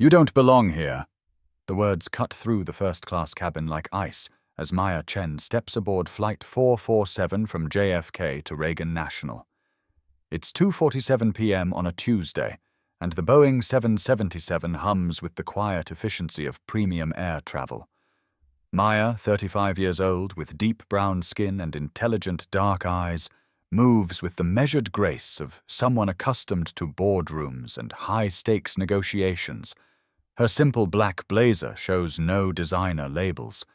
"You don't belong here." The words cut through the first-class cabin like ice as Chen steps aboard Flight 447 from JFK to Reagan National. It's 2:47 p.m. on a Tuesday, and the Boeing 777 hums with the quiet efficiency of premium air travel. Maya, 35 years old, with deep brown skin and intelligent dark eyes, moves with the measured grace of someone accustomed to boardrooms and high-stakes negotiations. Her simple black blazer shows no designer labels.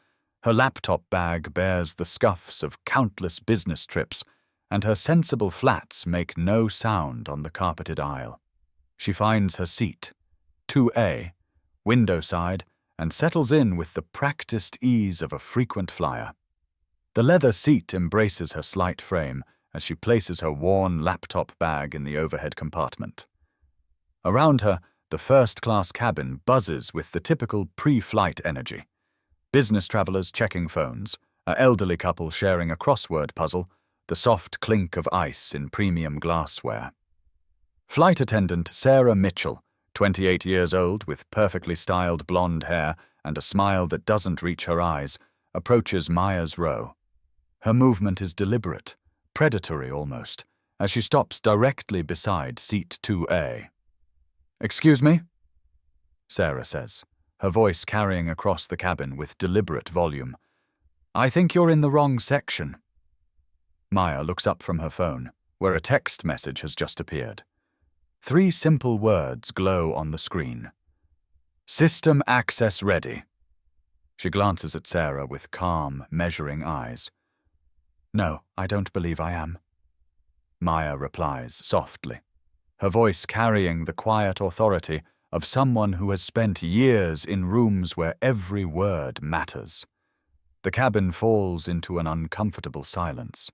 Her laptop bag bears the scuffs of countless business trips, and her sensible flats make no sound on the carpeted aisle. She finds her seat, 2A, window side, and settles in with the practiced ease of a frequent flyer. The leather seat embraces her slight frame as she places her worn laptop bag in the overhead compartment. Around her, the first-class cabin buzzes with the typical pre-flight energy. Business travelers checking phones, an elderly couple sharing a crossword puzzle, the soft clink of ice in premium glassware. Flight attendant Sarah Mitchell, 28 years old with perfectly styled blonde hair and a smile that doesn't reach her eyes, approaches Maya's row. Her movement is deliberate, predatory almost, as she stops directly beside seat 2A. "Excuse me?" Sarah says, her voice carrying across the cabin with deliberate volume. "I think you're in the wrong section." Maya looks up from her phone, where a text message has just appeared. 3 simple words glow on the screen. "System access ready." She glances at Sarah with calm, measuring eyes. "No, I don't believe I am." Maya replies softly, her voice carrying the quiet authority of someone who has spent years in rooms where every word matters. The cabin falls into an uncomfortable silence.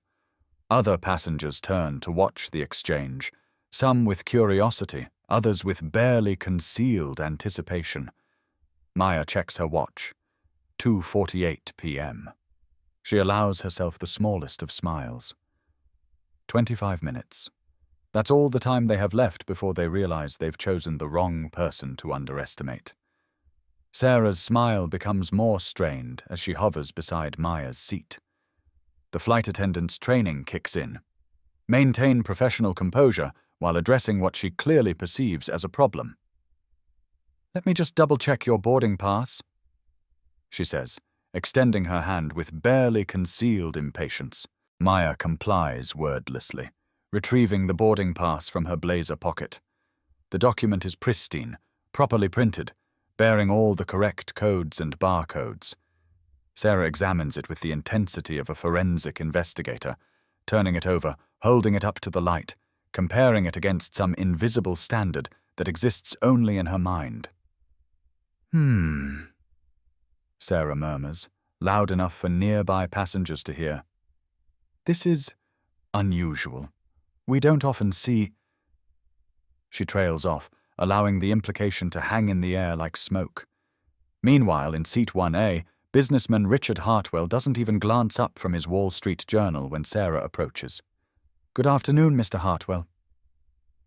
Other passengers turn to watch the exchange, some with curiosity, others with barely concealed anticipation. Maya checks her watch. 2:48 p.m. She allows herself the smallest of smiles. 25 minutes. That's all the time they have left before they realize they've chosen the wrong person to underestimate. Sarah's smile becomes more strained as she hovers beside Maya's seat. The flight attendant's training kicks in. Maintain professional composure while addressing what she clearly perceives as a problem. "Let me just double-check your boarding pass," she says, extending her hand with barely concealed impatience. Maya complies wordlessly, retrieving the boarding pass from her blazer pocket. The document is pristine, properly printed, bearing all the correct codes and barcodes. Sarah examines it with the intensity of a forensic investigator, turning it over, holding it up to the light, comparing it against some invisible standard that exists only in her mind. Sarah murmurs, loud enough for nearby passengers to hear. "This is unusual. We don't often see—" She trails off, allowing the implication to hang in the air like smoke. Meanwhile, in seat 1A, businessman Richard Hartwell doesn't even glance up from his Wall Street Journal when Sarah approaches. "Good afternoon, Mr. Hartwell,"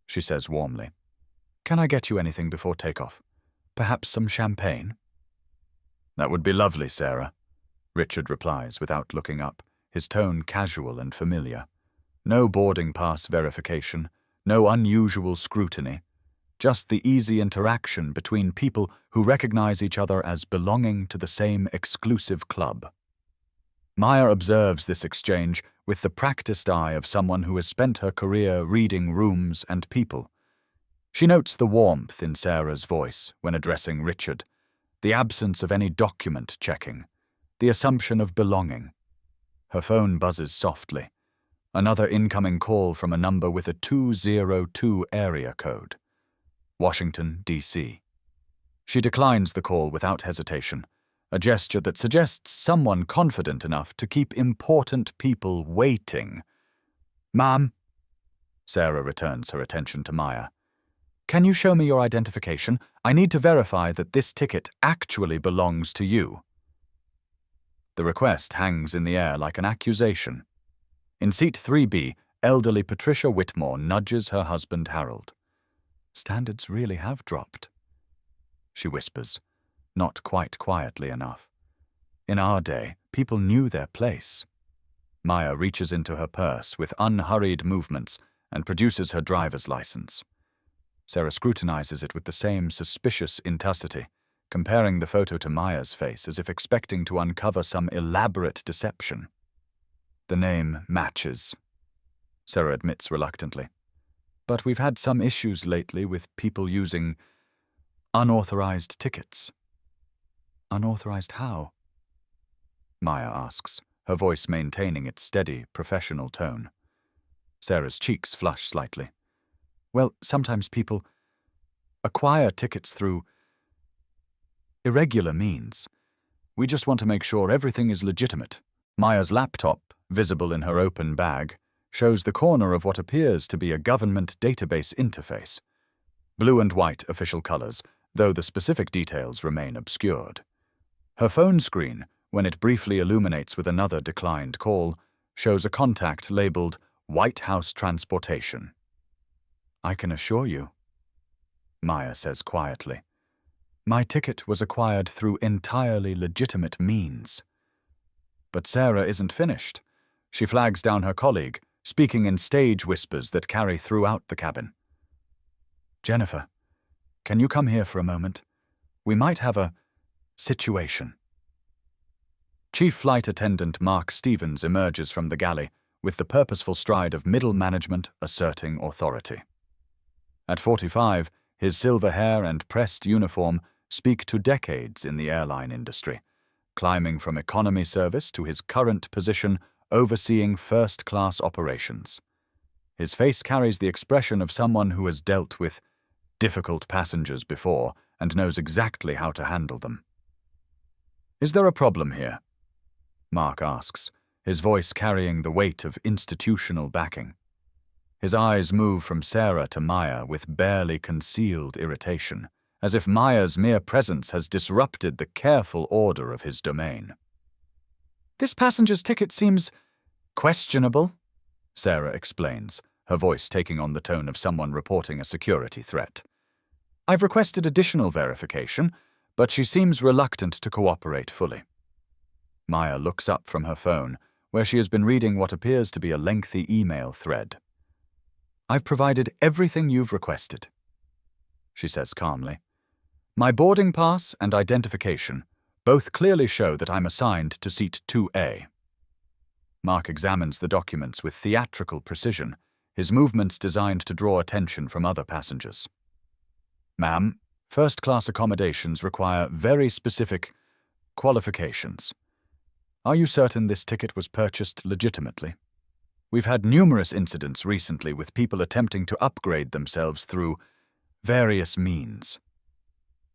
she says warmly. "Can I get you anything before takeoff? Perhaps some champagne?" "That would be lovely, Sarah," Richard replies without looking up, his tone casual and familiar. No boarding pass verification, no unusual scrutiny, just the easy interaction between people who recognize each other as belonging to the same exclusive club. Maya observes this exchange with the practiced eye of someone who has spent her career reading rooms and people. She notes the warmth in Sarah's voice when addressing Richard, the absence of any document checking, the assumption of belonging. Her phone buzzes softly. Another incoming call from a number with a 202 area code. Washington, D.C. She declines the call without hesitation, a gesture that suggests someone confident enough to keep important people waiting. "Ma'am," Sarah returns her attention to Maya. "Can you show me your identification? I need to verify that this ticket actually belongs to you." The request hangs in the air like an accusation. In seat 3B, elderly Patricia Whitmore nudges her husband Harold. Standards really have dropped. she whispers, not quite quietly enough. In our day, people knew their place. Maya reaches into her purse with unhurried movements and produces her driver's license. Sarah scrutinizes it with the same suspicious intensity, comparing the photo to Maya's face as if expecting to uncover some elaborate deception. The name matches, Sarah admits reluctantly. But we've had some issues lately with people using unauthorized tickets. Unauthorized how? Maya asks, her voice maintaining its steady, professional tone. Sarah's cheeks flush slightly. Well, sometimes people acquire tickets through irregular means. We just want to make sure everything is legitimate. Maya's laptop, visible in her open bag, shows the corner of what appears to be a government database interface. Blue and white official colors, though the specific details remain obscured. Her phone screen, when it briefly illuminates with another declined call, shows a contact labeled White House Transportation. I can assure you, Maya says quietly, my ticket was acquired through entirely legitimate means. But Sarah isn't finished. She flags down her colleague, speaking in stage whispers that carry throughout the cabin. Jennifer, can you come here for a moment? We might have a situation. Chief Flight Attendant Mark Stevens emerges from the galley with the purposeful stride of middle management asserting authority. At 45, his silver hair and pressed uniform speak to decades in the airline industry, climbing from economy service to his current position overseeing first-class operations. His face carries the expression of someone who has dealt with difficult passengers before and knows exactly how to handle them. Is there a problem here? Mark asks, his voice carrying the weight of institutional backing. His eyes move from Sarah to Maya with barely concealed irritation, as if Maya's mere presence has disrupted the careful order of his domain. This passenger's ticket seems questionable, Sarah explains, her voice taking on the tone of someone reporting a security threat. I've requested additional verification, but she seems reluctant to cooperate fully. Maya looks up from her phone, where she has been reading what appears to be a lengthy email thread. I've provided everything you've requested, she says calmly. My boarding pass and identification both clearly show that I'm assigned to seat 2A. Mark examines the documents with theatrical precision, his movements designed to draw attention from other passengers. Ma'am, first-class accommodations require very specific qualifications. Are you certain this ticket was purchased legitimately? We've had numerous incidents recently with people attempting to upgrade themselves through various means.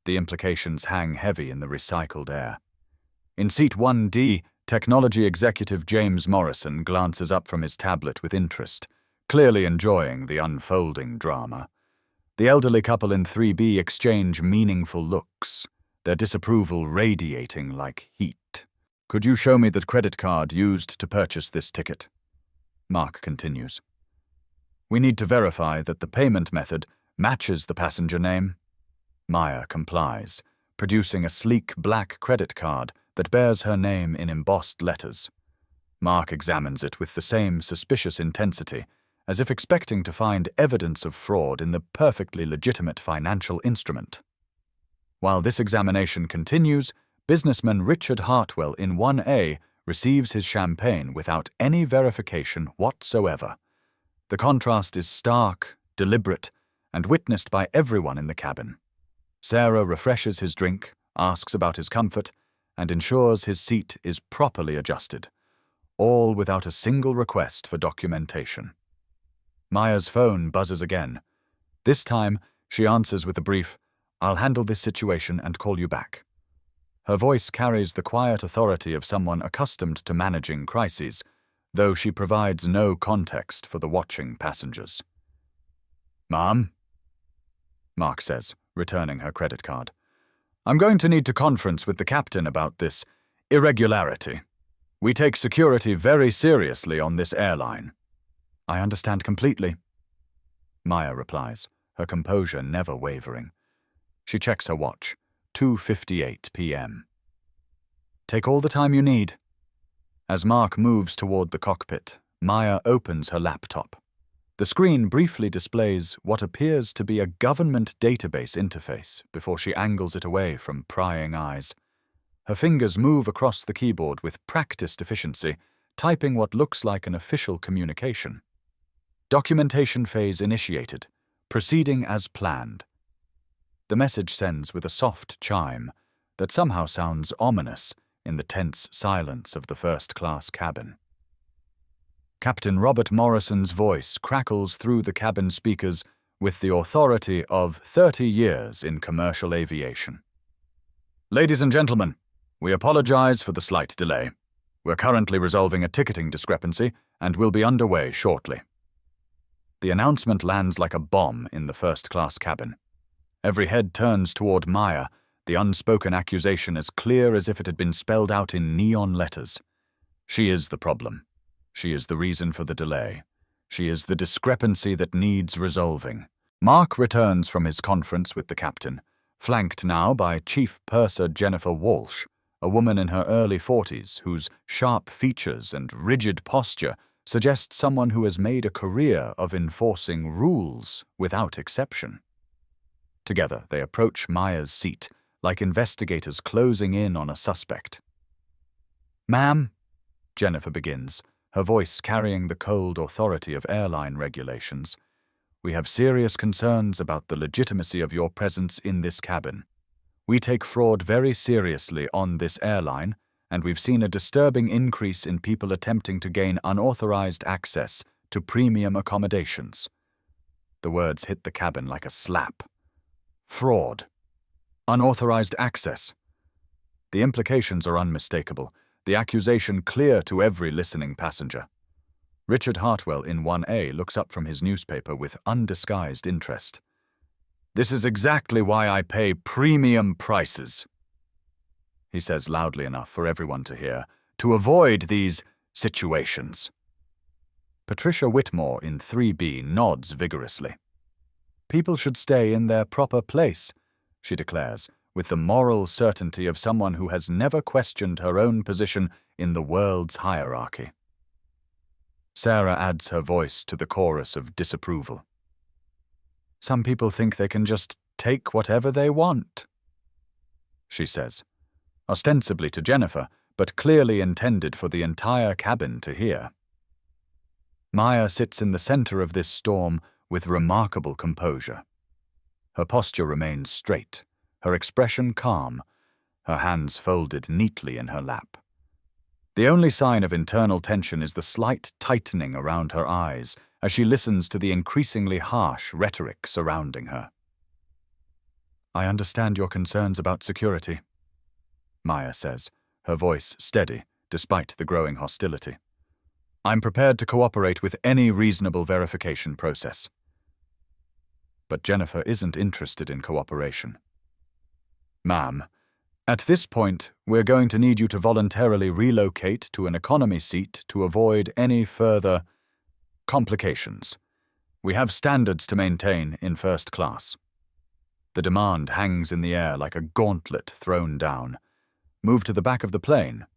The implications hang heavy in the recycled air. In seat 1D, technology executive James Morrison glances up from his tablet with interest, clearly enjoying the unfolding drama. The elderly couple in 3B exchange meaningful looks, their disapproval radiating like heat. Could you show me the credit card used to purchase this ticket? Mark continues. We need to verify that the payment method matches the passenger name. Maya complies, producing a sleek black credit card that bears her name in embossed letters. Mark examines it with the same suspicious intensity, as if expecting to find evidence of fraud in the perfectly legitimate financial instrument. While this examination continues, businessman Richard Hartwell in 1A receives his champagne without any verification whatsoever. The contrast is stark, deliberate, and witnessed by everyone in the cabin. Sarah refreshes his drink, asks about his comfort, and ensures his seat is properly adjusted, all without a single request for documentation. Maya's phone buzzes again. This time, she answers with a brief, I'll handle this situation and call you back. Her voice carries the quiet authority of someone accustomed to managing crises, though she provides no context for the watching passengers. Ma'am? Mark says, returning her credit card. I'm going to need to conference with the captain about this irregularity. We take security very seriously on this airline. I understand completely, Maya replies, her composure never wavering. She checks her watch, 2:58 p.m. Take all the time you need. As Mark moves toward the cockpit, Maya opens her laptop. The screen briefly displays what appears to be a government database interface before she angles it away from prying eyes. Her fingers move across the keyboard with practiced efficiency, typing what looks like an official communication. Documentation phase initiated, proceeding as planned. The message sends with a soft chime that somehow sounds ominous in the tense silence of the first-class cabin. Captain Robert Morrison's voice crackles through the cabin speakers with the authority of 30 years in commercial aviation. Ladies and gentlemen, we apologize for the slight delay. We're currently resolving a ticketing discrepancy and will be underway shortly. The announcement lands like a bomb in the first-class cabin. Every head turns toward Maya, the unspoken accusation as clear as if it had been spelled out in neon letters. She is the problem. She is the reason for the delay. She is the discrepancy that needs resolving. Mark returns from his conference with the captain, flanked now by Chief Purser Jennifer Walsh, a woman in her early 40s whose sharp features and rigid posture suggest someone who has made a career of enforcing rules without exception. Together, they approach Maya's seat, like investigators closing in on a suspect. "Ma'am," Jennifer begins, her voice carrying the cold authority of airline regulations, "we have serious concerns about the legitimacy of your presence in this cabin. We take fraud very seriously on this airline, and we've seen a disturbing increase in people attempting to gain unauthorized access to premium accommodations." The words hit the cabin like a slap. Fraud. Unauthorized access. The implications are unmistakable, the accusation clear to every listening passenger. Richard Hartwell in 1A looks up from his newspaper with undisguised interest. "This is exactly why I pay premium prices," he says loudly enough for everyone to hear, "to avoid these situations." Patricia Whitmore in 3B nods vigorously. "People should stay in their proper place," she declares, with the moral certainty of someone who has never questioned her own position in the world's hierarchy. Sarah adds her voice to the chorus of disapproval. "Some people think they can just take whatever they want," she says, ostensibly to Jennifer, but clearly intended for the entire cabin to hear. Maya sits in the center of this storm with remarkable composure. Her posture remains straight, her expression calm, her hands folded neatly in her lap. The only sign of internal tension is the slight tightening around her eyes as she listens to the increasingly harsh rhetoric surrounding her. "I understand your concerns about security," Maya says, her voice steady despite the growing hostility. "I'm prepared to cooperate with any reasonable verification process." But Jennifer isn't interested in cooperation. "Ma'am, at this point, we're going to need you to voluntarily relocate to an economy seat to avoid any further complications. We have standards to maintain in first class." The demand hangs in the air like a gauntlet thrown down. Move to the back of the plane.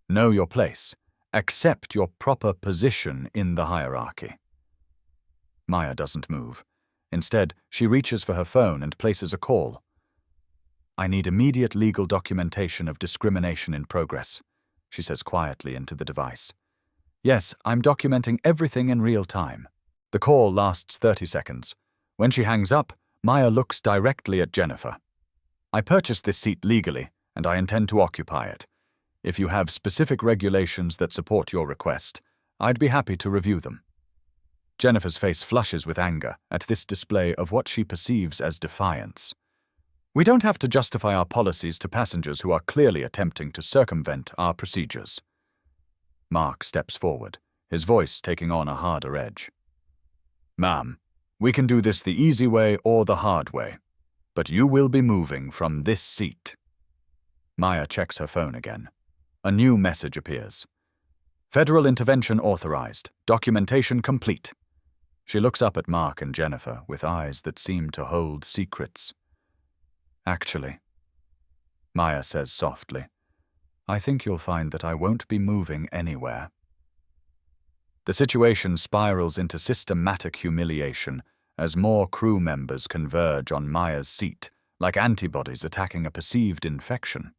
Know your place. Accept your proper position in the hierarchy. Maya doesn't move. Instead, she reaches for her phone and places a call. "I need immediate legal documentation of discrimination in progress," she says quietly into the device. "Yes, I'm documenting everything in real time." The call lasts 30 seconds. When she hangs up, Maya looks directly at Jennifer. "I purchased this seat legally, and I intend to occupy it. If you have specific regulations that support your request, I'd be happy to review them." Jennifer's face flushes with anger at this display of what she perceives as defiance. "We don't have to justify our policies to passengers who are clearly attempting to circumvent our procedures." Mark steps forward, his voice taking on a harder edge. "Ma'am, we can do this the easy way or the hard way, but you will be moving from this seat." Maya checks her phone again. A new message appears. "Federal intervention authorized. Documentation complete." She looks up at Mark and Jennifer with eyes that seem to hold secrets. "Actually," Maya says softly. I think you'll find that I won't be moving anywhere. The situation spirals into systematic humiliation as more crew members converge on Maya's seat, like antibodies attacking a perceived infection.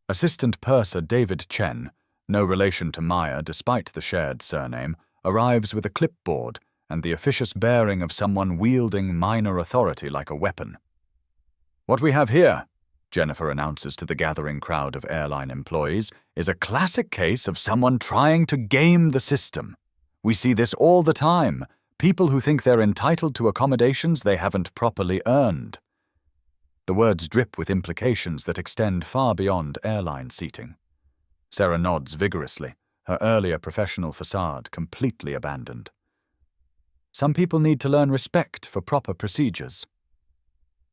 Assistant Purser David Chen, no relation to Maya despite the shared surname, arrives with a clipboard and the officious bearing of someone wielding minor authority like a weapon. What we have here, Jennifer announces to the gathering crowd of airline employees, is a classic case of someone trying to game the system. We see this all the time, people who think they're entitled to accommodations they haven't properly earned. The words drip with implications that extend far beyond airline seating. Sarah nods vigorously, her earlier professional facade completely abandoned. Some people need to learn respect for proper procedures,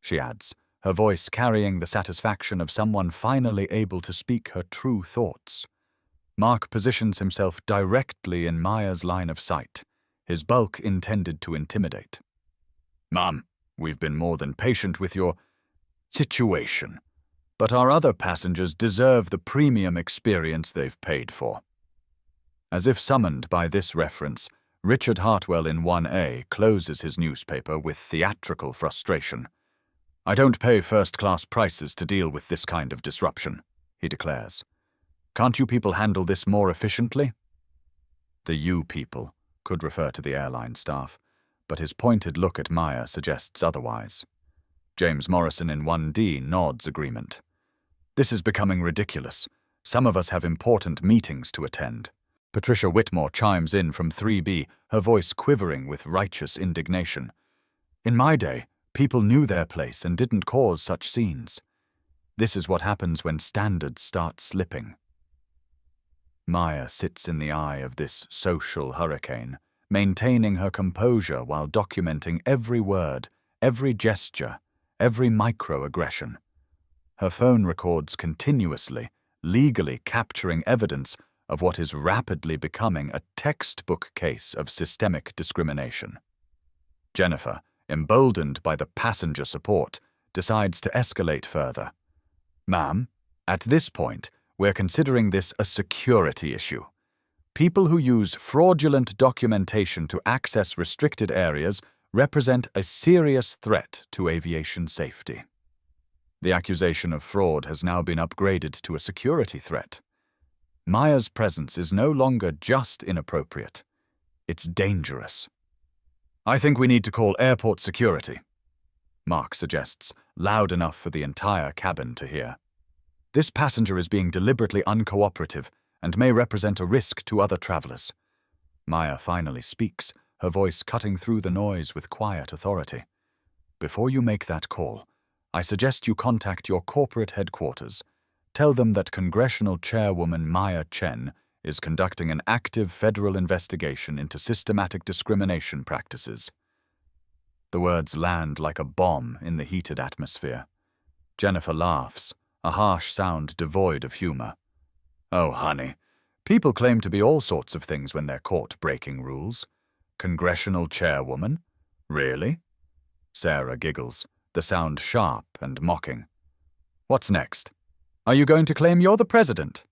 she adds, her voice carrying the satisfaction of someone finally able to speak her true thoughts. Mark positions himself directly in Maya's line of sight, his bulk intended to intimidate. Ma'am, we've been more than patient with your situation, but our other passengers deserve the premium experience they've paid for. As if summoned by this reference, Richard Hartwell in 1A closes his newspaper with theatrical frustration. I don't pay first-class prices to deal with this kind of disruption, he declares. Can't you people handle this more efficiently? The you people could refer to the airline staff, but his pointed look at Maya suggests otherwise. James Morrison in 1D nods agreement. This is becoming ridiculous. Some of us have important meetings to attend. Patricia Whitmore chimes in from 3B, her voice quivering with righteous indignation. In my day, people knew their place and didn't cause such scenes. This is what happens when standards start slipping. Maya sits in the eye of this social hurricane, maintaining her composure while documenting every word, every gesture, every microaggression. Her phone records continuously, legally capturing evidence of what is rapidly becoming a textbook case of systemic discrimination. Jennifer, emboldened by the passenger support, decides to escalate further. Ma'am, at this point, we're considering this a security issue. People who use fraudulent documentation to access restricted areas represent a serious threat to aviation safety. The accusation of fraud has now been upgraded to a security threat. Maya's presence is no longer just inappropriate. It's dangerous. I think we need to call airport security, Mark suggests, loud enough for the entire cabin to hear. This passenger is being deliberately uncooperative and may represent a risk to other travelers. Maya finally speaks, her voice cutting through the noise with quiet authority. Before you make that call, I suggest you contact your corporate headquarters. Tell them that Congressional Chairwoman Maya Chen is conducting an active federal investigation into systematic discrimination practices. The words land like a bomb in the heated atmosphere. Jennifer laughs, a harsh sound devoid of humor. Oh, honey, people claim to be all sorts of things when they're caught breaking rules. Congressional Chairwoman? Really? Sarah giggles, the sound sharp and mocking. What's next? Are you going to claim you're the president?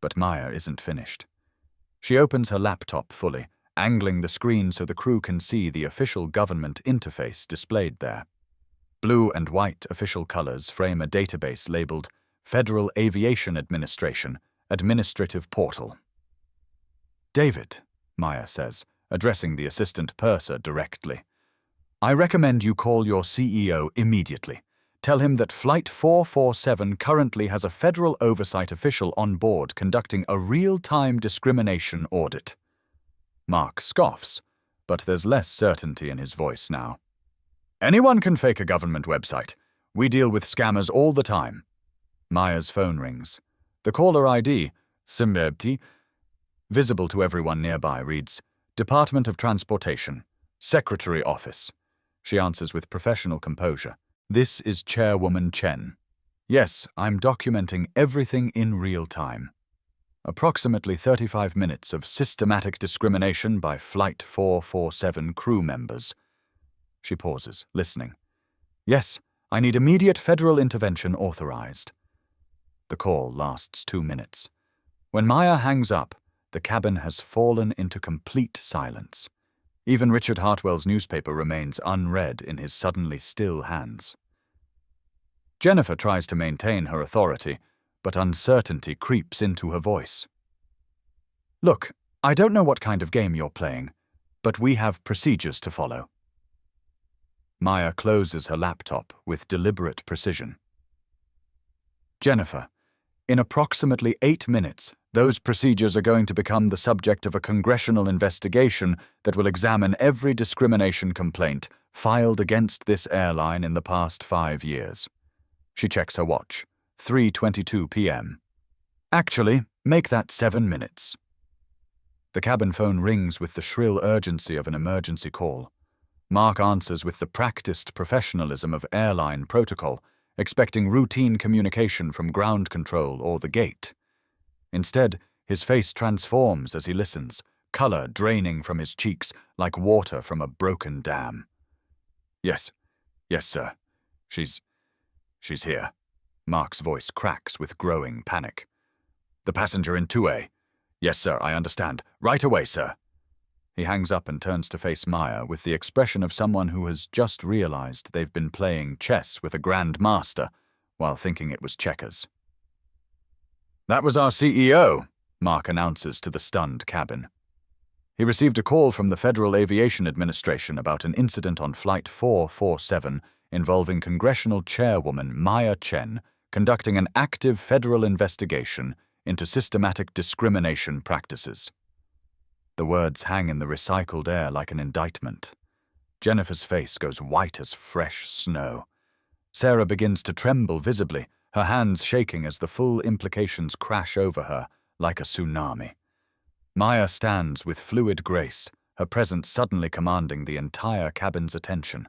But Maya isn't finished. She opens her laptop fully, angling the screen so the crew can see the official government interface displayed there. Blue and white official colors frame a database labeled Federal Aviation Administration, Administrative Portal. David, Maya says, addressing the assistant purser directly. I recommend you call your CEO immediately. Tell him that Flight 447 currently has a federal oversight official on board conducting a real-time discrimination audit. Mark scoffs, but there's less certainty in his voice now. Anyone can fake a government website. We deal with scammers all the time. Maya's phone rings. The caller ID, Simbebti, visible to everyone nearby, reads, Department of Transportation, Secretary Office. She answers with professional composure. This is Chairwoman Chen. Yes, I'm documenting everything in real time. Approximately 35 minutes of systematic discrimination by Flight 447 crew members. She pauses, listening. Yes, I need immediate federal intervention authorized. The call lasts 2 minutes. When Maya hangs up, the cabin has fallen into complete silence. Even Richard Hartwell's newspaper remains unread in his suddenly still hands. Jennifer tries to maintain her authority, but uncertainty creeps into her voice. Look, I don't know what kind of game you're playing, but we have procedures to follow. Maya closes her laptop with deliberate precision. Jennifer, in approximately 8 minutes, those procedures are going to become the subject of a congressional investigation that will examine every discrimination complaint filed against this airline in the past 5 years. She checks her watch. 3:22 p.m. Actually, make that 7 minutes. The cabin phone rings with the shrill urgency of an emergency call. Mark answers with the practiced professionalism of airline protocol, expecting routine communication from ground control or the gate. Instead, his face transforms as he listens, color draining from his cheeks like water from a broken dam. Yes, sir. She's here. Mark's voice cracks with growing panic. The passenger in 2A. Yes, sir, I understand. Right away, sir. He hangs up and turns to face Maya with the expression of someone who has just realized they've been playing chess with a grand master while thinking it was checkers. That was our CEO, Mark announces to the stunned cabin. He received a call from the Federal Aviation Administration about an incident on Flight 447 involving Congressional Chairwoman Maya Chen conducting an active federal investigation into systematic discrimination practices. The words hang in the recycled air like an indictment. Jennifer's face goes white as fresh snow. Sarah begins to tremble visibly, her hands shaking as the full implications crash over her like a tsunami. Maya stands with fluid grace, her presence suddenly commanding the entire cabin's attention.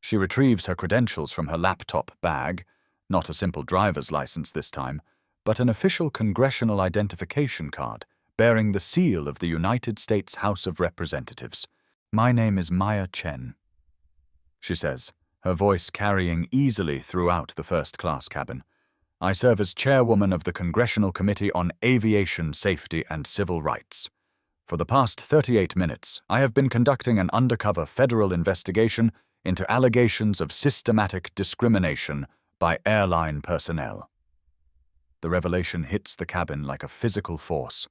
She retrieves her credentials from her laptop bag, not a simple driver's license this time, but an official congressional identification card bearing the seal of the United States House of Representatives. My name is Maya Chen, she says, her voice carrying easily throughout the first-class cabin. I serve as chairwoman of the Congressional Committee on Aviation Safety and Civil Rights. For the past 38 minutes, I have been conducting an undercover federal investigation into allegations of systematic discrimination by airline personnel. The revelation hits the cabin like a physical force.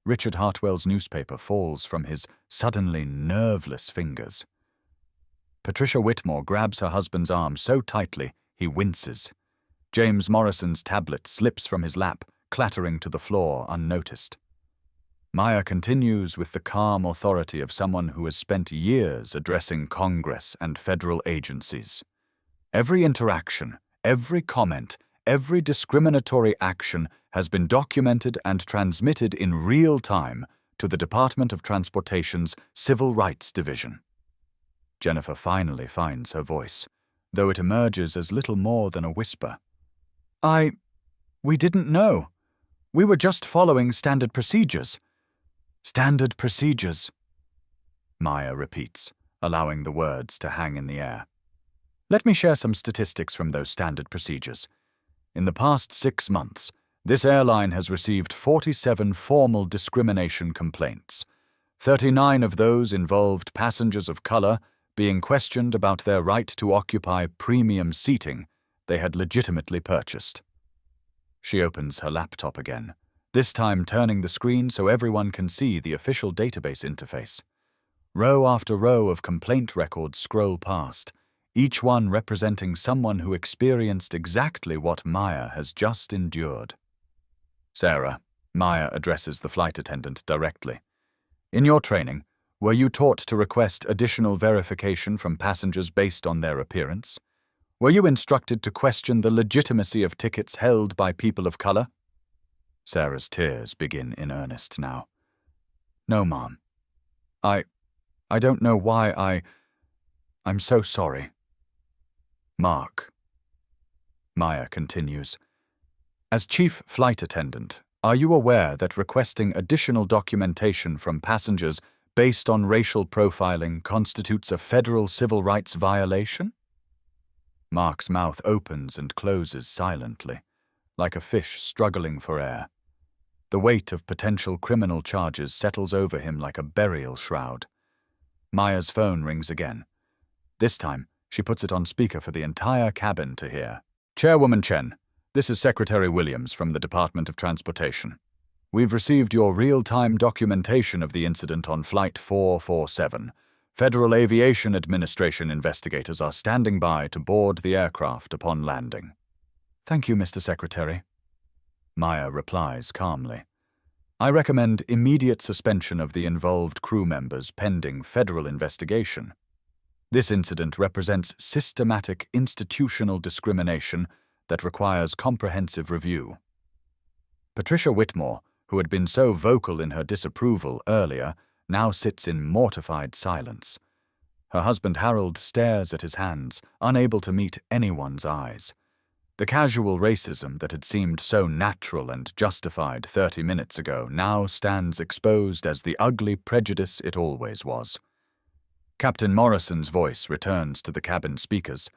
Richard Hartwell's newspaper falls from his suddenly nerveless fingers. Patricia Whitmore grabs her husband's arm so tightly he winces. James Morrison's tablet slips from his lap, clattering to the floor unnoticed. Maya continues with the calm authority of someone who has spent years addressing Congress and federal agencies. Every interaction, every comment, every discriminatory action has been documented and transmitted in real time to the Department of Transportation's Civil Rights Division. Jennifer finally finds her voice, though it emerges as little more than a whisper. We didn't know. We were just following standard procedures. Standard procedures, Maya repeats, allowing the words to hang in the air. Let me share some statistics from those standard procedures. In the past 6 months, this airline has received 47 formal discrimination complaints. 39 of those involved passengers of color being questioned about their right to occupy premium seating they had legitimately purchased. She opens her laptop again, this time turning the screen so everyone can see the official database interface. Row after row of complaint records scroll past, each one representing someone who experienced exactly what Maya has just endured. Sarah, Maya addresses the flight attendant directly. In your training, were you taught to request additional verification from passengers based on their appearance? Were you instructed to question the legitimacy of tickets held by people of color? Sarah's tears begin in earnest now. No, Mom. I don't know why I'm so sorry. Mark. Maya continues. As chief flight attendant, are you aware that requesting additional documentation from passengers based on racial profiling constitutes a federal civil rights violation? Mark's mouth opens and closes silently, like a fish struggling for air. The weight of potential criminal charges settles over him like a burial shroud. Maya's phone rings again. This time, she puts it on speaker for the entire cabin to hear. Chairwoman Chen, this is Secretary Williams from the Department of Transportation. We've received your real-time documentation of the incident on Flight 447. Federal Aviation Administration investigators are standing by to board the aircraft upon landing. Thank you, Mr. Secretary. Maya replies calmly. I recommend immediate suspension of the involved crew members pending federal investigation. This incident represents systematic institutional discrimination that requires comprehensive review. Patricia Whitmore, who had been so vocal in her disapproval earlier, now sits in mortified silence. Her husband Harold stares at his hands, unable to meet anyone's eyes. The casual racism that had seemed so natural and justified 30 minutes ago now stands exposed as the ugly prejudice it always was. Captain Morrison's voice returns to the cabin speakers,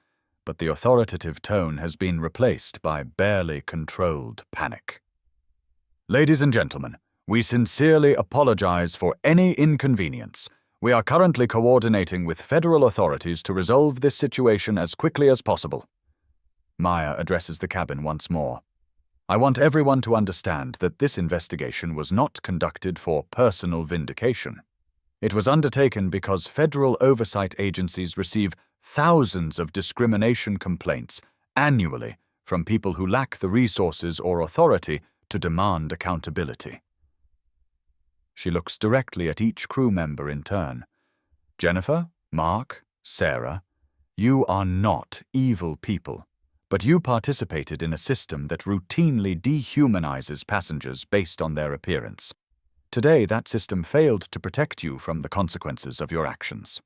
but the authoritative tone has been replaced by barely controlled panic. Ladies and gentlemen, we sincerely apologize for any inconvenience. We are currently coordinating with federal authorities to resolve this situation as quickly as possible. Maya addresses the cabin once more. I want everyone to understand that this investigation was not conducted for personal vindication. It was undertaken because federal oversight agencies receive thousands of discrimination complaints annually from people who lack the resources or authority to demand accountability. She looks directly at each crew member in turn. Jennifer, Mark, Sarah, you are not evil people, but you participated in a system that routinely dehumanizes passengers based on their appearance. Today, that system failed to protect you from the consequences of your actions.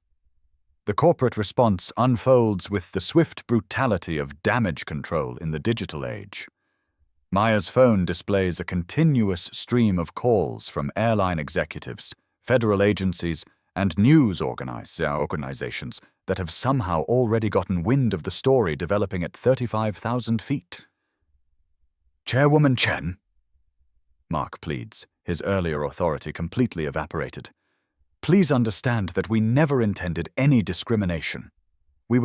The corporate response unfolds with the swift brutality of damage control in the digital age. Maya's phone displays a continuous stream of calls from airline executives, federal agencies, and news organizations that have somehow already gotten wind of the story developing at 35,000 feet. Chairwoman Chen, Mark pleads, his earlier authority completely evaporated. Please understand that we never intended any discrimination. We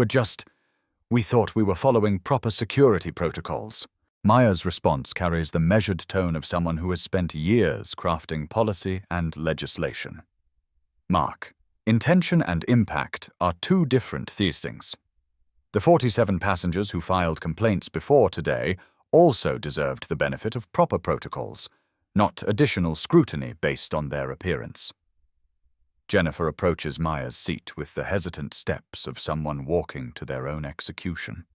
thought we were following proper security protocols. Maya's response carries the measured tone of someone who has spent years crafting policy and legislation. Mark, intention and impact are two different things. The 47 passengers who filed complaints before today also deserved the benefit of proper protocols, not additional scrutiny based on their appearance. Jennifer approaches Maya's seat with the hesitant steps of someone walking to their own execution.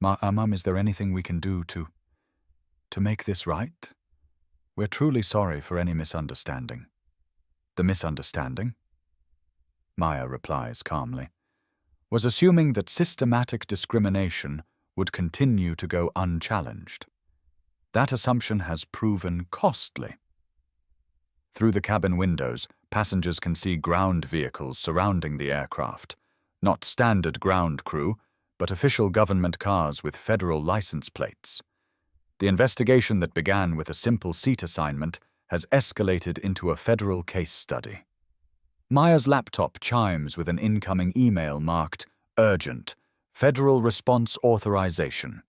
Mum, is there anything we can do to make this right? We're truly sorry for any misunderstanding. The misunderstanding? Maya replies calmly, was assuming that systematic discrimination would continue to go unchallenged. That assumption has proven costly. Through the cabin windows, passengers can see ground vehicles surrounding the aircraft, not standard ground crew, but official government cars with federal license plates. The investigation that began with a simple seat assignment has escalated into a federal case study. Maya's laptop chimes with an incoming email marked Urgent, Federal Response Authorization.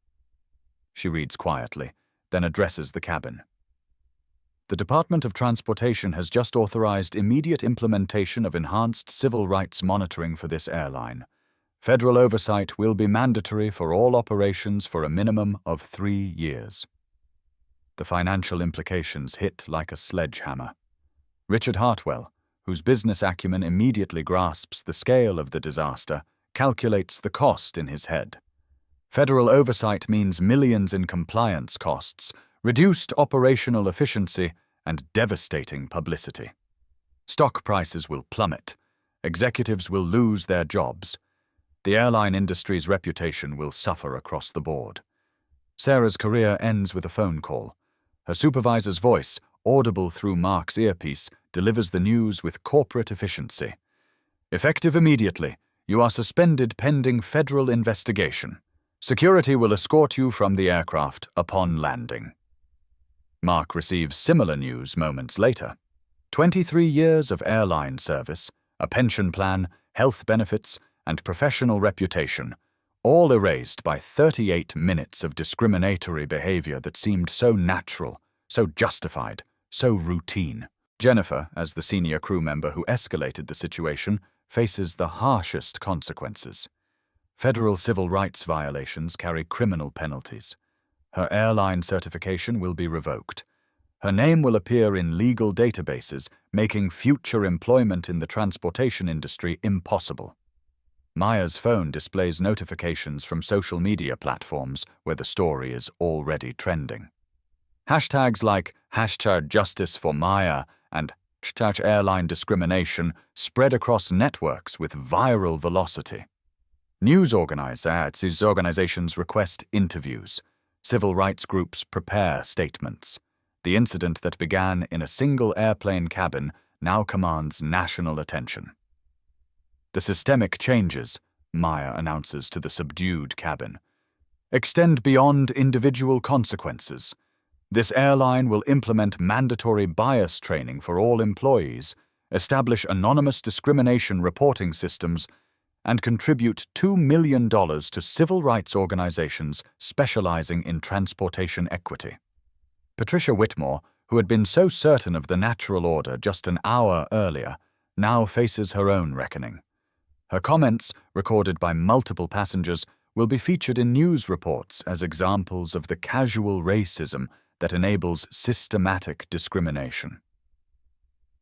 She reads quietly, then addresses the cabin. The Department of Transportation has just authorized immediate implementation of enhanced civil rights monitoring for this airline. Federal oversight will be mandatory for all operations for a minimum of 3 years. The financial implications hit like a sledgehammer. Richard Hartwell, whose business acumen immediately grasps the scale of the disaster, calculates the cost in his head. Federal oversight means millions in compliance costs, reduced operational efficiency, and devastating publicity. Stock prices will plummet. Executives will lose their jobs. The airline industry's reputation will suffer across the board. Sarah's career ends with a phone call. Her supervisor's voice, audible through Mark's earpiece, delivers the news with corporate efficiency. Effective immediately, you are suspended pending federal investigation. Security will escort you from the aircraft upon landing. Mark receives similar news moments later. 23 years of airline service, a pension plan, health benefits, and professional reputation, all erased by 38 minutes of discriminatory behavior that seemed so natural, so justified, so routine. Jennifer, as the senior crew member who escalated the situation, faces the harshest consequences. Federal civil rights violations carry criminal penalties. Her airline certification will be revoked. Her name will appear in legal databases, making future employment in the transportation industry impossible. Maya's phone displays notifications from social media platforms where the story is already trending. Hashtags like #JusticeForMaya and #AirlineDiscrimination spread across networks with viral velocity. News organizations request interviews. Civil rights groups prepare statements. The incident that began in a single airplane cabin now commands national attention. The systemic changes, Maya announces to the subdued cabin, extend beyond individual consequences. This airline will implement mandatory bias training for all employees, establish anonymous discrimination reporting systems, and contribute $2 million to civil rights organizations specializing in transportation equity. Patricia Whitmore, who had been so certain of the natural order just an hour earlier, now faces her own reckoning. Her comments, recorded by multiple passengers, will be featured in news reports as examples of the casual racism that enables systematic discrimination.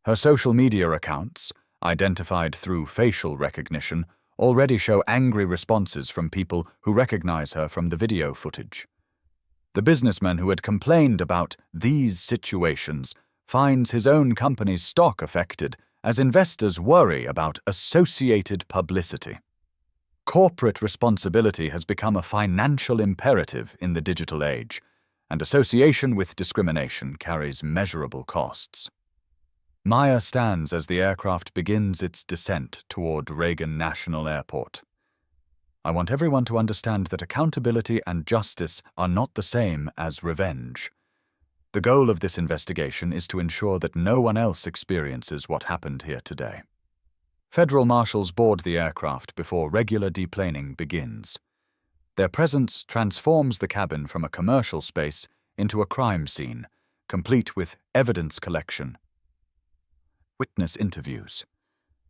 Her social media accounts, identified through facial recognition, already show angry responses from people who recognize her from the video footage. The businessman who had complained about these situations finds his own company's stock affected as investors worry about associated publicity. Corporate responsibility has become a financial imperative in the digital age, and association with discrimination carries measurable costs. Maya stands as the aircraft begins its descent toward Reagan National Airport. I want everyone to understand that accountability and justice are not the same as revenge. The goal of this investigation is to ensure that no one else experiences what happened here today. Federal marshals board the aircraft before regular deplaning begins. Their presence transforms the cabin from a commercial space into a crime scene, complete with evidence collection, witness interviews.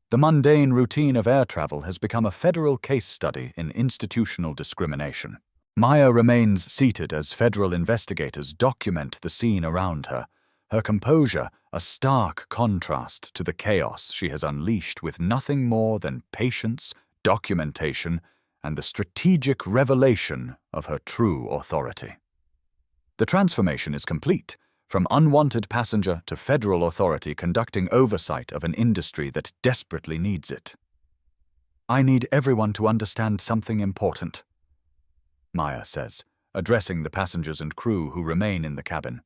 The mundane routine of air travel has become a federal case study in institutional discrimination. Maya remains seated as federal investigators document the scene around her, her composure a stark contrast to the chaos she has unleashed with nothing more than patience, documentation, and the strategic revelation of her true authority. The transformation is complete, from unwanted passenger to federal authority conducting oversight of an industry that desperately needs it. I need everyone to understand something important, Maya says, addressing the passengers and crew who remain in the cabin.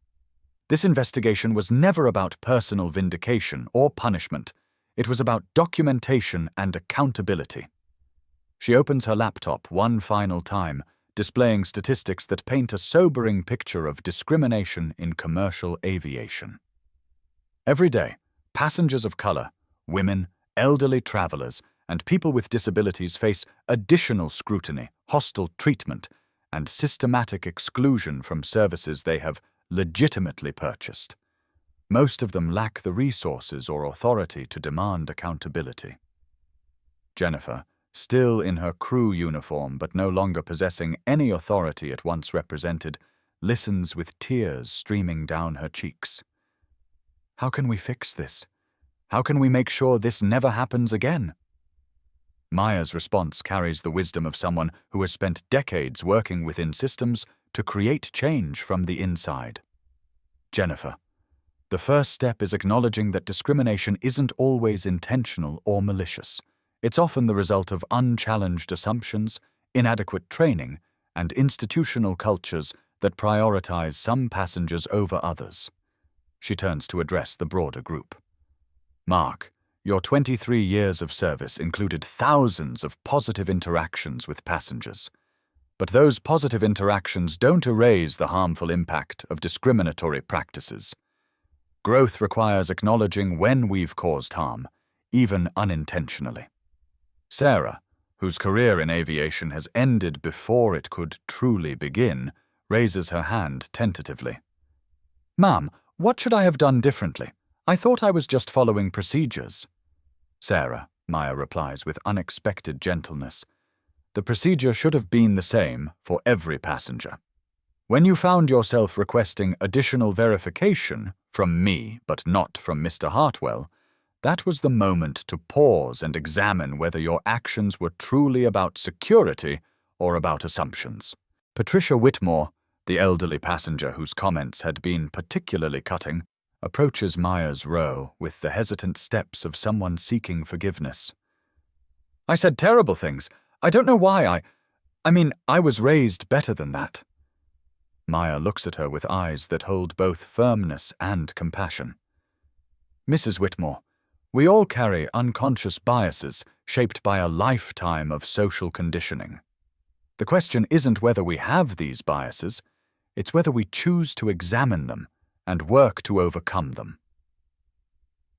This investigation was never about personal vindication or punishment. It was about documentation and accountability. She opens her laptop one final time, displaying statistics that paint a sobering picture of discrimination in commercial aviation. Every day, passengers of color, women, elderly travelers, and people with disabilities face additional scrutiny, hostile treatment, and systematic exclusion from services they have legitimately purchased. Most of them lack the resources or authority to demand accountability. Jennifer, still in her crew uniform but no longer possessing any authority it once represented, listens with tears streaming down her cheeks. How can we fix this? How can we make sure this never happens again? Maya's response carries the wisdom of someone who has spent decades working within systems to create change from the inside. Jennifer, the first step is acknowledging that discrimination isn't always intentional or malicious. It's often the result of unchallenged assumptions, inadequate training, and institutional cultures that prioritize some passengers over others. She turns to address the broader group. Mark, your 23 years of service included thousands of positive interactions with passengers. But those positive interactions don't erase the harmful impact of discriminatory practices. Growth requires acknowledging when we've caused harm, even unintentionally. Sarah, whose career in aviation has ended before it could truly begin, raises her hand tentatively. "Ma'am, what should I have done differently? I thought I was just following procedures." "Sarah," Maya replies with unexpected gentleness, "the procedure should have been the same for every passenger. When you found yourself requesting additional verification from me but not from Mr. Hartwell, that was the moment to pause and examine whether your actions were truly about security or about assumptions." Patricia Whitmore, the elderly passenger whose comments had been particularly cutting, approaches Maya's row with the hesitant steps of someone seeking forgiveness. "I said terrible things. I don't know why I was raised better than that." Maya looks at her with eyes that hold both firmness and compassion. "Mrs. Whitmore, we all carry unconscious biases shaped by a lifetime of social conditioning. The question isn't whether we have these biases, it's whether we choose to examine them and work to overcome them."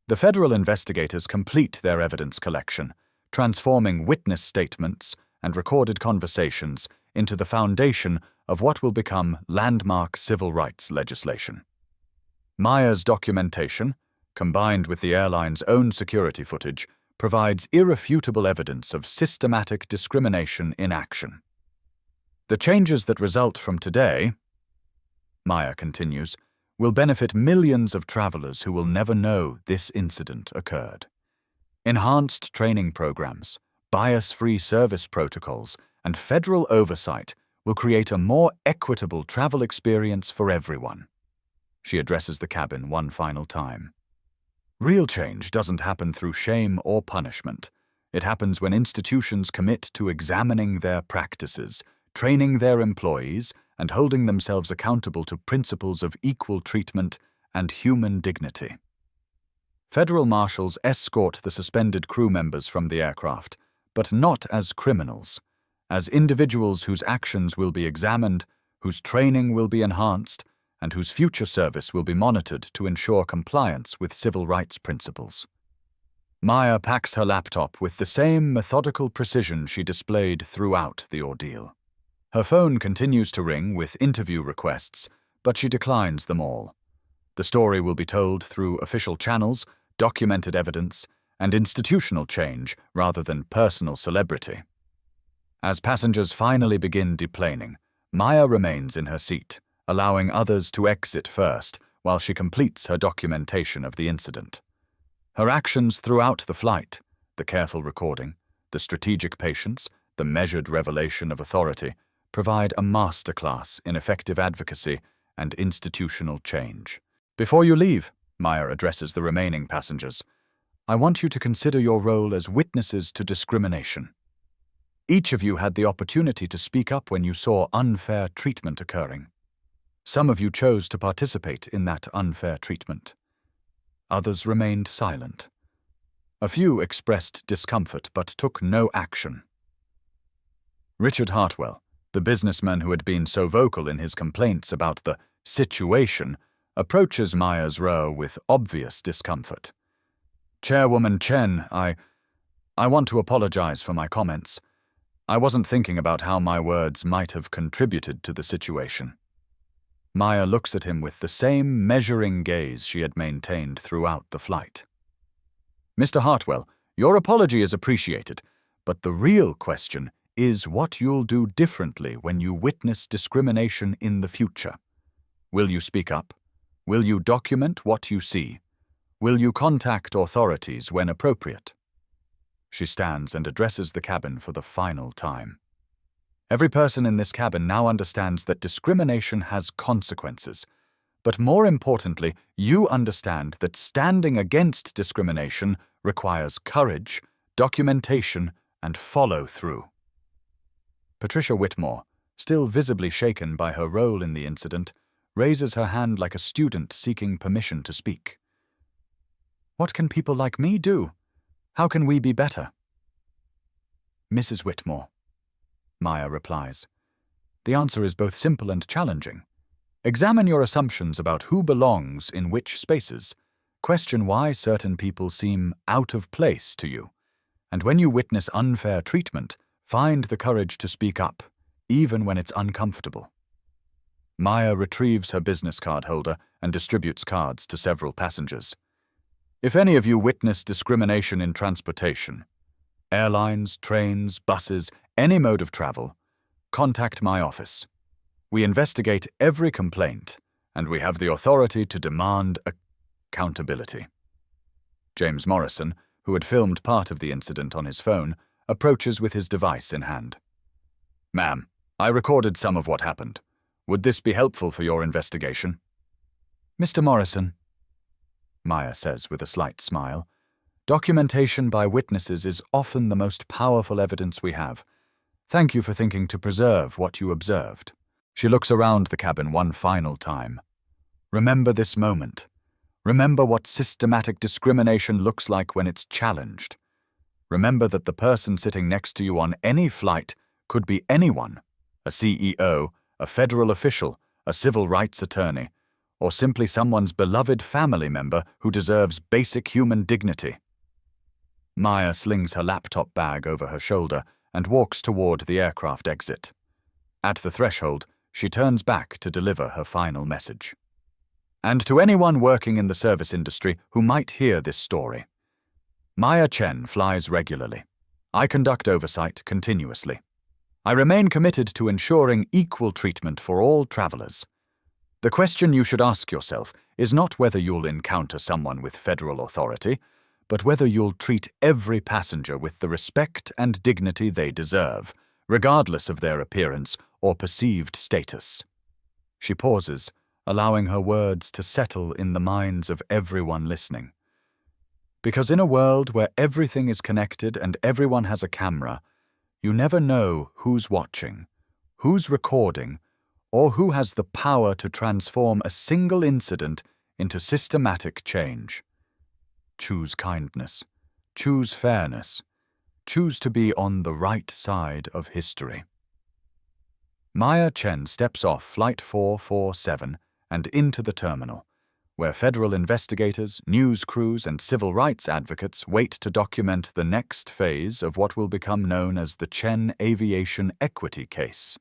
The federal investigators complete their evidence collection, transforming witness statements and recorded conversations into the foundation of what will become landmark civil rights legislation. Maya's documentation, combined with the airline's own security footage, provides irrefutable evidence of systematic discrimination in action. The changes that result from today, Maya continues, will benefit millions of travelers who will never know this incident occurred. Enhanced training programs, bias-free service protocols, and federal oversight will create a more equitable travel experience for everyone. She addresses the cabin one final time. Real change doesn't happen through shame or punishment. It happens when institutions commit to examining their practices, training their employees, and holding themselves accountable to principles of equal treatment and human dignity. Federal marshals escort the suspended crew members from the aircraft, but not as criminals, as individuals whose actions will be examined, whose training will be enhanced, and whose future service will be monitored to ensure compliance with civil rights principles. Maya packs her laptop with the same methodical precision she displayed throughout the ordeal. Her phone continues to ring with interview requests, but she declines them all. The story will be told through official channels, documented evidence, and institutional change rather than personal celebrity. As passengers finally begin deplaning, Maya remains in her seat, allowing others to exit first while she completes her documentation of the incident. Her actions throughout the flight, the careful recording, the strategic patience, the measured revelation of authority, provide a masterclass in effective advocacy and institutional change. "Before you leave," Maya addresses the remaining passengers, "I want you to consider your role as witnesses to discrimination. Each of you had the opportunity to speak up when you saw unfair treatment occurring. Some of you chose to participate in that unfair treatment. Others remained silent. A few expressed discomfort but took no action." Richard Hartwell, the businessman who had been so vocal in his complaints about the situation, approaches Maya's row with obvious discomfort. "Chairwoman Chen, I want to apologize for my comments. I wasn't thinking about how my words might have contributed to the situation." Maya looks at him with the same measuring gaze she had maintained throughout the flight. "Mr. Hartwell, your apology is appreciated, but the real question is what you'll do differently when you witness discrimination in the future. Will you speak up? Will you document what you see? Will you contact authorities when appropriate?" She stands and addresses the cabin for the final time. Every person in this cabin now understands that discrimination has consequences. But more importantly, you understand that standing against discrimination requires courage, documentation, and follow-through. Patricia Whitmore, still visibly shaken by her role in the incident, raises her hand like a student seeking permission to speak. "What can people like me do? How can we be better?" "Mrs. Whitmore," Maya replies, The answer is both simple and challenging. Examine your assumptions about who belongs in which spaces. Question why certain people seem out of place to you. And when you witness unfair treatment, find the courage to speak up, even when it's uncomfortable. Maya retrieves her business card holder and distributes cards to several passengers. If any of you witness discrimination in transportation, airlines, trains, buses, any mode of travel, contact my office. We investigate every complaint, and we have the authority to demand accountability. James Morrison, who had filmed part of the incident on his phone, approaches with his device in hand. Ma'am, I recorded some of what happened. Would this be helpful for your investigation? Mr. Morrison, Maya says with a slight smile, documentation by witnesses is often the most powerful evidence we have. Thank you for thinking to preserve what you observed. She looks around the cabin one final time. Remember this moment. Remember what systematic discrimination looks like when it's challenged. Remember that the person sitting next to you on any flight could be anyone, a CEO, a federal official, a civil rights attorney, or simply someone's beloved family member who deserves basic human dignity. Maya slings her laptop bag over her shoulder and walks toward the aircraft exit. At the threshold, she turns back to deliver her final message. And to anyone working in the service industry who might hear this story, Maya Chen flies regularly. I conduct oversight continuously. I remain committed to ensuring equal treatment for all travelers. The question you should ask yourself is not whether you'll encounter someone with federal authority, but whether you'll treat every passenger with the respect and dignity they deserve, regardless of their appearance or perceived status. She pauses, allowing her words to settle in the minds of everyone listening. Because in a world where everything is connected and everyone has a camera, you never know who's watching, who's recording, or who has the power to transform a single incident into systematic change. Choose kindness. Choose fairness. Choose to be on the right side of history. Maya Chen steps off Flight 447 and into the terminal, where federal investigators, news crews, and civil rights advocates wait to document the next phase of what will become known as the Chen Aviation equity case.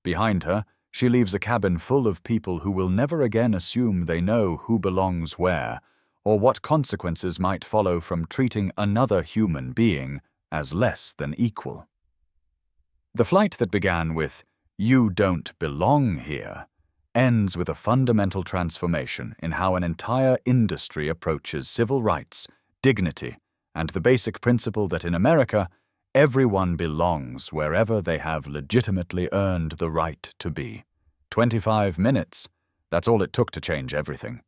Behind her, she leaves a cabin full of people who will never again assume they know who belongs where, or what consequences might follow from treating another human being as less than equal. The flight that began with, "You don't belong here," ends with a fundamental transformation in how an entire industry approaches civil rights, dignity, and the basic principle that in America, everyone belongs wherever they have legitimately earned the right to be. 25 minutes, that's all it took to change everything.